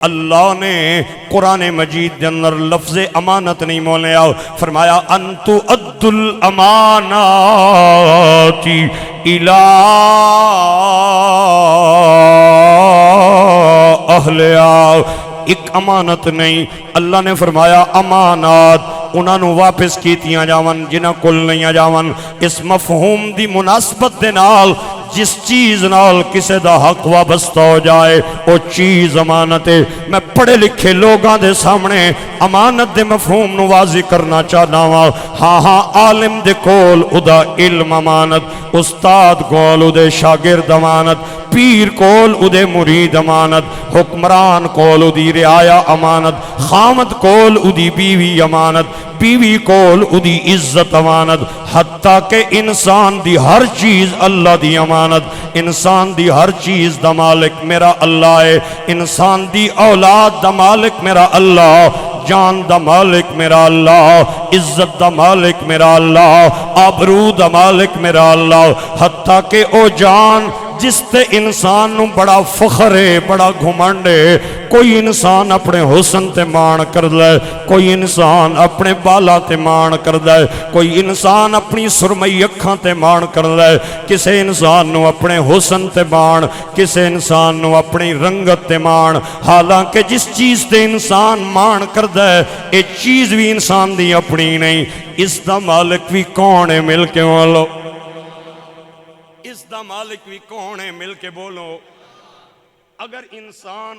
اللہ نے قرآن مجید کے اندر لفظ امانت نہیں بولیا، فرمایا انتو ادو الامانات الی اہلہا۔ ایک امانت نہیں، اللہ نے فرمایا امانات انہاں نو واپس کیتیاں جاون جنہاں کل نہیں جاون۔ اس مفہوم دی مناسبت دے نال جس چیز نال کسے دا حق وابستہ ہو جائے وہ چیز امانت ہے۔ میں پڑھے لکھے لوگاں دے سامنے امانت دے مفہوم نو واضح کرنا چاہنا ہوا۔ ہاں عالم دے کول ادا علم امانت، استاد کول ادے شاگرد امانت، پیر کول ادے مرید امانت، حکمران کول ادی رعایا امانت، خامد کول ادی بیوی امانت، بیوی کول ادی عزت امانت، حتیٰ کہ انسان دی ہر چیز اللہ دی امانت۔ انسان دی ہر چیز دا مالک میرا اللہ ہے، انسان دی اولاد دا مالک میرا اللہ، جان دا مالک میرا اللہ، عزت دا مالک میرا اللہ، آبرو دا مالک میرا اللہ۔ حتیٰ کہ او جان جس تے انسان نو بڑا فخر ہے، بڑا گھمنڈ ہے، کوئی انسان اپنے حسن تے مان کر دے، کوئی انسان اپنے بالا تے مان کر دے، کوئی انسان اپنی سرمئی اکھاں تے مان کر دے، کسے انسان نو اپنے حسن تے مان، کسے انسان نو اپنی رنگت تے مان۔ حالانکہ جس چیز تے انسان مان کر دے اے چیز بھی انسان دی اپنی نہیں، اس دا مالک بھی کون ہے مل کے بولو، اس دا مالک بھی کون ہے مل کے بولو۔ اگر انسان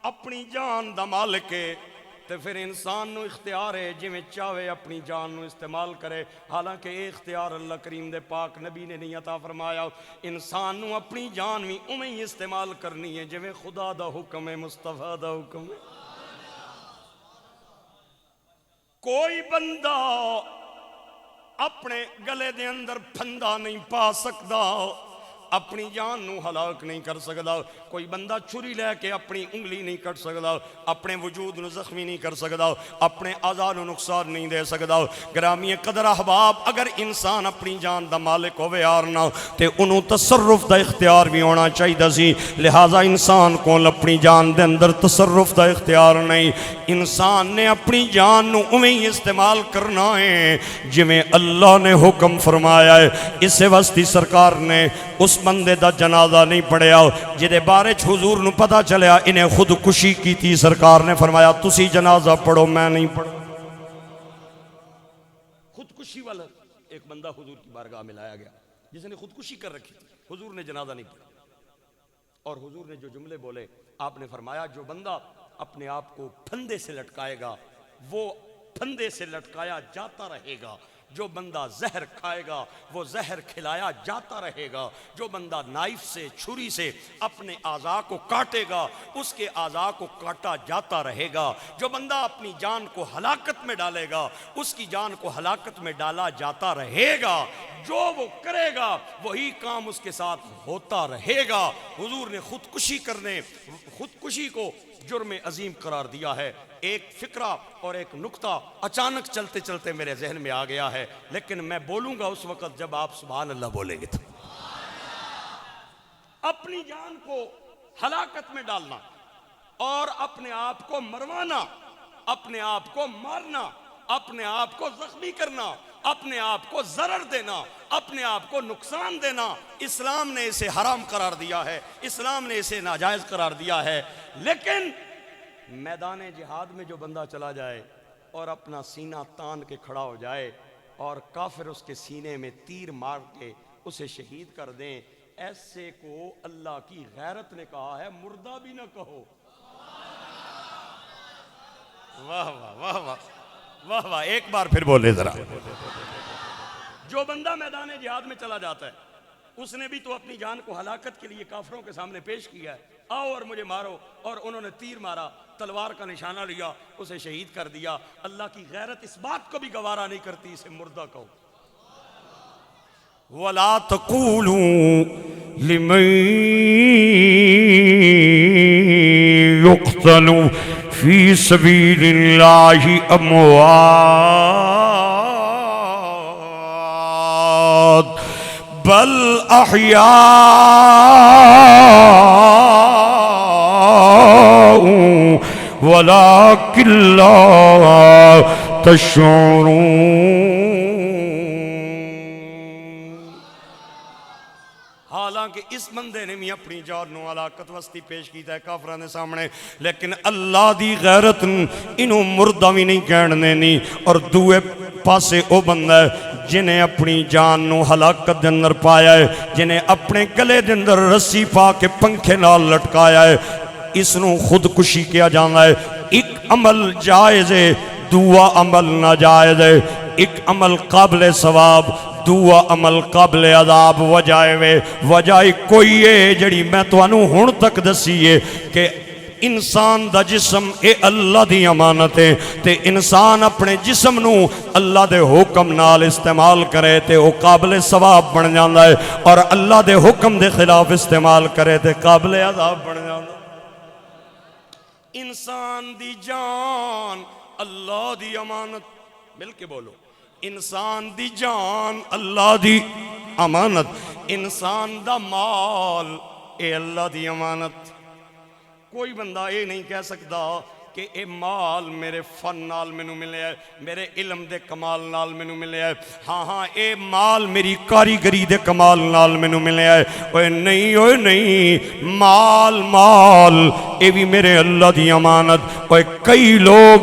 اپنی جان دا مالک ہے تو پھر انسان نو اختیار ہے جی میں چاہے اپنی جان نو استعمال کرے، حالانکہ اے اختیار اللہ کریم دے پاک نبی نے نہیں عطا فرمایا۔ انسان نو اپنی جان بھی اویں ہی استعمال کرنی ہے جویں خدا دا حکم ہے، مصطفیٰ دا حکم ہے۔ کوئی بندہ اپنے گلے دے اندر پھندا نہیں پا سکدا، اپنی جان نو ہلاک نہیں کر سکدا۔ کوئی بندہ چھری لے کے اپنی انگلی نہیں کٹ سکدا، اپنے وجود نو زخمی نہیں کر سکدا، اپنے اعضاء نو نقصان نہیں دے سکدا۔ گرامی قدر احباب، اگر انسان اپنی جان دا مالک ہوے یار نہ تے انہوں تصرف دا اختیار بھی ہونا چاہیے سی۔ لہٰذا انسان کو اپنی جان دے اندر تصرف دا اختیار نہیں، انسان نے اپنی جان نو اویں ہی استعمال کرنا ہے جویں اللہ نے حکم فرمایا ہے۔ اس واسطے سرکار نے اس بندے دا جنازہ نہیں پڑھیا جدے بارے حضور نو پتہ چلیا انہیں خودکشی کی تھی، سرکار نے فرمایا تسی جنازہ پڑھو میں نہیں پڑھو۔ خودکشی والا ایک بندہ حضور کی بارگاہ میں لایا گیا جس نے خودکشی کر رکھی تھی، حضور نے جنازہ نہیں پڑھا، اور حضور نے جو جملے بولے آپ نے فرمایا جو بندہ اپنے آپ کو پھندے سے لٹکائے گا وہ پھندے سے لٹکایا جاتا رہے گا، جو بندہ زہر کھائے گا وہ زہر کھلایا جاتا رہے گا، جو بندہ نائف سے چھری سے اپنے اعضاء کو کاٹے گا اس کے اعضاء کو کاٹا جاتا رہے گا، جو بندہ اپنی جان کو ہلاکت میں ڈالے گا اس کی جان کو ہلاکت میں ڈالا جاتا رہے گا، جو وہ کرے گا وہی کام اس کے ساتھ ہوتا رہے گا۔ حضور نے خودکشی کو جرم عظیم قرار دیا ہے۔ ایک فکرہ اور ایک نکتہ اچانک چلتے چلتے میرے ذہن میں آ گیا ہے، لیکن میں بولوں گا اس وقت جب آپ سبحان اللہ بولیں گے۔ اپنی جان کو ہلاکت میں ڈالنا اور اپنے آپ کو مروانا، اپنے آپ کو مارنا، اپنے آپ کو زخمی کرنا، اپنے آپ کو ضرر دینا، اپنے آپ کو نقصان دینا، اسلام نے اسے حرام قرار دیا ہے، اسلام نے اسے ناجائز قرار دیا ہے۔ لیکن میدان جہاد میں جو بندہ چلا جائے اور اپنا سینہ تان کے کھڑا ہو جائے اور کافر اس کے سینے میں تیر مار کے اسے شہید کر دیں، ایسے کو اللہ کی غیرت نے کہا ہے مردہ بھی نہ کہو۔ واہ واہ واہ واہ واہ واہ، ایک بار پھر بولے ذرا۔ جو بندہ میدان جہاد میں چلا جاتا ہے اس نے بھی تو اپنی جان کو ہلاکت کے لیے کافروں کے سامنے پیش کیا ہے، آؤ اور مجھے مارو، اور انہوں نے تیر مارا، تلوار کا نشانہ لیا، اسے شہید کر دیا۔ اللہ کی غیرت اس بات کو بھی گوارا نہیں کرتی، اسے مردہ کہو۔ وَلَا تَقُولُوا لِمَن يُقْتَلُ فِي سَبِيلِ اللَّهِ أَمْوَاتٌ بَلْ أَحْيَاءٌ ولكن لا تشعرون۔ حالانکہ اس بندے نے بھی اپنی جان نو ہلاکت واسطے پیش کیتا ہے کافراں دے سامنے، لیکن اللہ دی غیرت انہوں مردہ بھی نہیں کہن دینی۔ اور دوے پاسے او بندہ ہے جنہیں اپنی جان نو ہلاکت دے اندر پایا ہے، جنہیں اپنے گلے دے اندر رسی پا کے پنکھے نال لٹکایا ہے، اس نو خودکشی کیا جانا ہے۔ ایک عمل جائز ہے، دوسرا عمل ناجائز ہے۔ ایک عمل قابل ثواب، دوسرا عمل قابل عذاب۔ وجہ کوئی ہے جڑی میں تانوں ہن تک دسی ہے کہ انسان دا جسم اے اللہ دی امانت ہے، تے انسان اپنے جسم نو اللہ دے حکم نال استعمال کرے تے او قابل ثواب بن جاندا ہے، اور اللہ دے حکم دے خلاف استعمال کرے تے قابل عذاب بن جاندا ہے۔ انسان دی جان اللہ دی امانت، مل کے بولو، انسان دی جان اللہ دی امانت، انسان دا مال اے اللہ دی امانت۔ کوئی بندہ یہ نہیں کہہ سکتا کہ اے مال میرے فن نال مینوں ملے ہے، میرے علم دے کمال نال مینوں ملے ہے، ہاں اے مال میری کاریگری دے کمال نال مینوں ملے ہے۔ اوے نہیں، مال اے بھی میرے اللہ دی امانت۔ اوے کئی لوگ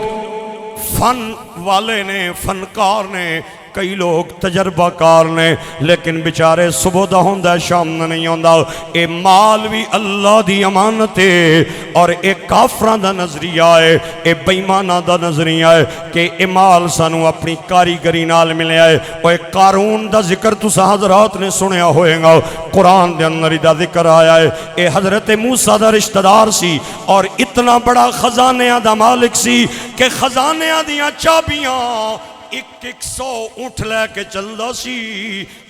فن والے نے، فنکار نے، کئی لوگ تجربہ کار نے، لیکن بیچارے صبح دا ہوندہ ہے شام نہ نہیں ہوندہ۔ اے مال بھی اللہ دی امانت ہے، اور اے کافران دا نظریہ ہے، اے بیمانہ دا نظریہ ہے کہ اے مال سانو اپنی کاریگری نال ملے ہے۔ اور اے قارون دا ذکر تسا حضرات نے سنیا ہوئے گا، قرآن دے اندر دا ذکر آیا ہے۔ اے حضرت موسیٰ دا رشتہ دار سی، اور اتنا بڑا خزانیاں دا مالک سی کہ خزانیاں دیاں چابیاں ایک سو اٹھ لے کے چلدا سی۔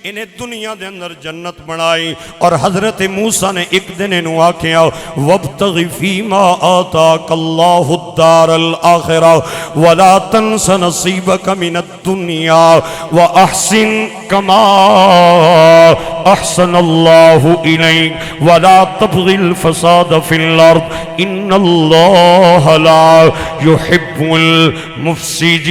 انہیں دنیا دے اندر جنت بنائی، اور حضرت موسیٰ نے ایک دن انہوں آکھیا وَابْتَغِ فِيمَا آتَاكَ اللَّهُ الدَّارَ الْآخِرَةَ وَلَا تَنْسَ نَصِيبَكَ مِنَ الدُّنْيَا وَأَحْسِنْ كَمَا أَحْسَنَ اللَّهُ إِلَيْكَ وَلَا تَبْغِ الْفَسَادَ فِي الْأَرْضِ إِنَّ اللَّهَ لَا يُحِبُّ الْمُفْسِدِينَ۔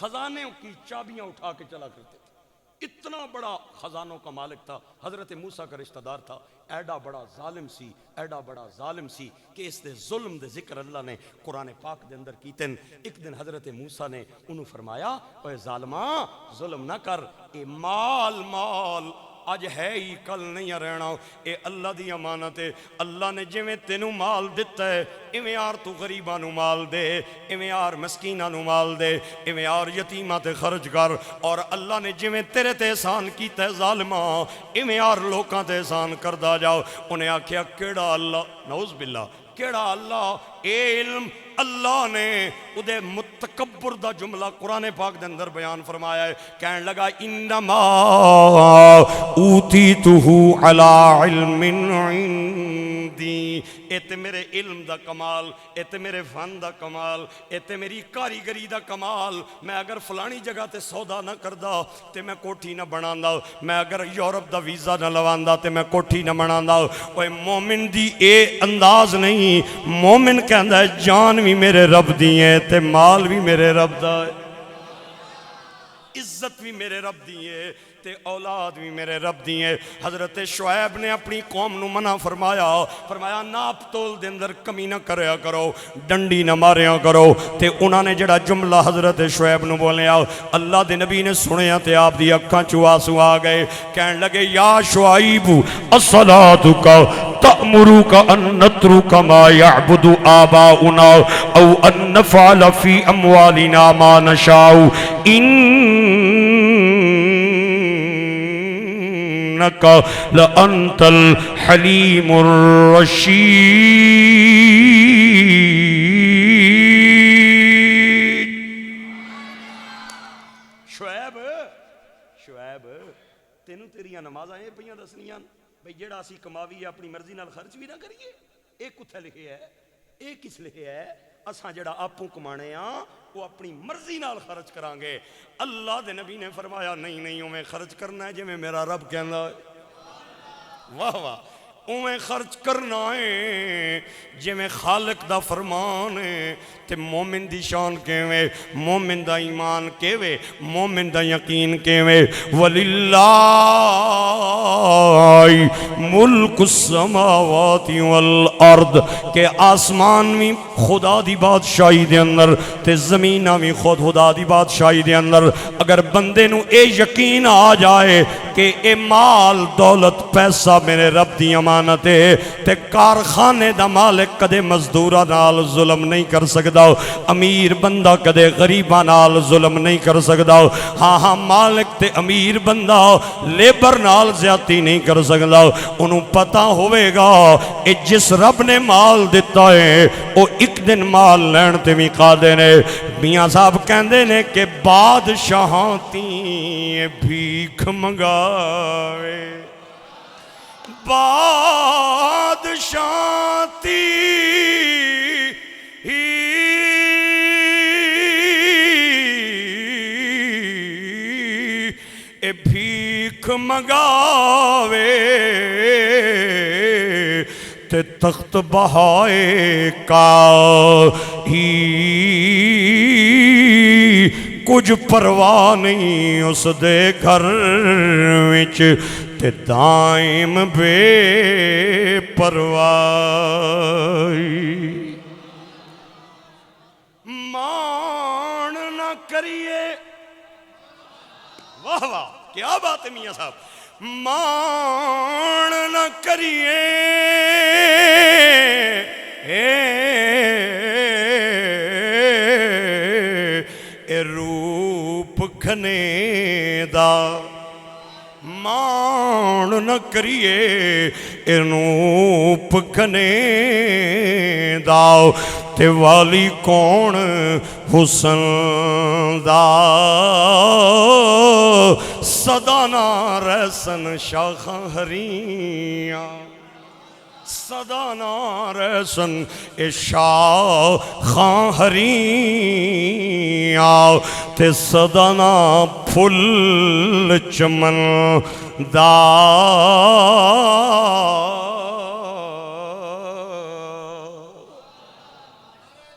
خزانوں کی چابیاں اٹھا کے چلا کرتے تھے۔ اتنا بڑا خزانوں کا مالک تھا، حضرت موسیٰ کا رشتہ دار تھا۔ ایڈا بڑا ظالم سی کہ اس دے ظلم دے ذکر اللہ نے قرآن پاک دے اندر کیتن۔ ایک دن حضرت موسیٰ نے انہوں فرمایا اے ظالماں ظلم نہ کر، اے مال اج ہے ہی کل نہیں رہنا، اے اللہ دی امانت ہے۔ اللہ نے جویں تینوں مال دیتا ہے ایویں یار تو غریباں نو مال دے، ایویں یار مسکیناں نو مال دے، ایویں یار یتیماں تے خرچ کر۔ اور اللہ نے جویں تیرے تے احسان کیتا ہے ظالماں، ایویں یار لوکاں تے احسان کردا جاؤ۔ انہیں آکھیا کیڑا اللہ، نعوذ باللہ، کیڑا اللہ؟ اے علم اللہ نے ادھے متکبر دا جملہ قرآن پاک دے اندر بیان فرمایا ہے، کہنے لگا انما اوتیتہ علی علم عندی۔ اے تے میرے علم دا کمال، اے تے میرے فن دا کمال، اے تے میری کاریگری دا کمال۔ میں اگر فلانی جگہ تے سودا نہ کردا تے میں کوٹھی نہ بناندا، میں اگر یورپ دا ویزا نہ لواندا تے میں کوٹھی نہ بناندا۔ اوے مومن دی اے انداز نہیں، مومن کہندا ہے جان بھی میرے رب دی ہے تے مال بھی میرے رب دا ہے، عزت بھی میرے رب دی ہے تے اولاد بھی میرے رب دی ہے۔ حضرت شعیب نے اپنی قوم نو منع فرمایا ناپ تول دے اندر کمی نہ کریا کرو، ڈنڈی نہ ماریا کرو۔ تے انہاں نے جڑا جملہ حضرت شعیب نو بولیا اللہ دے نبی نے سنیا تے آپ دی اکھاں چوں آنسو آ گئے، کہن لگے یا شعیب الصلاۃ تأمرک ان نترک ما یعبد آباؤنا او ان نفعل فی اموالنا ما نشاء انک لانت الحلیم الرشید۔ شعیب تینوں تیریاں نمازاں یہ پہیاں دسنیاں بھئی جیڑا اسی کماوی اپنی مرضی نال خرچ بھی نہ کریے، ایک کتھے لکھے ہے، ایک کس لکھے ہے؟ اساں جڑا آپوں کمانے ہاں وہ اپنی مرضی نال خرچ کران گے. اللہ دے نبی نے فرمایا نہیں نہیں اویں خرچ کرنا ہے جویں میرا رب کہندا ہے. واہ واہ. اویں خرچ کرنا ہے جویں خالق دا فرمان ہے. تے مومن دی شان کیویں, مومن دا ایمان کیویں, مومن دا یقین کیویں. وللہ ملک السماوات والارض, کہ آسمان بھی خدا دی بادشاہی دے اندر تے زمیناں بھی خدا دی بادشاہی دے اندر. اگر بندے نو اے یقین آ جائے کہ اے مال دولت پیسہ میرے رب دی امانت ہے, تے کارخانے دا مالک کدے مزدوراں نال ظلم نہیں کر سکدا, امیر بندہ کدے غریباں نال ظلم نہیں کر سکدا. ہاں ہاں مالک تے امیر بندہ لیبر نال زیادتی نہیں کر سکدا. انہوں پتہ ہوئے گا اے جس رب نے مال دیتا ہے او ایک دن مال لین تے بھی قادر ہے. میاں صاحب کہندے نے کہ بادشاہاں تی بھیک منگاوے, بادشاہ تی بھیک منگاوے تے تخت بہائے کا ہی کچھ پرواہ نہیں اس دے گھر وچ, تے دائم بے پرواہی. مان نہ کریے, واہ واہ کیا بات ہے میاں صاحب, مان نہ کریے اے روپ کھنے دا, مان نہ کریے اے روپ کھنے دا. تے والی کون حسن دا صدا نہ رسن شاخاں ہریاں, صدا نہ رسن شاخاں ہریاں. تے صدا نہ پھل چمن دا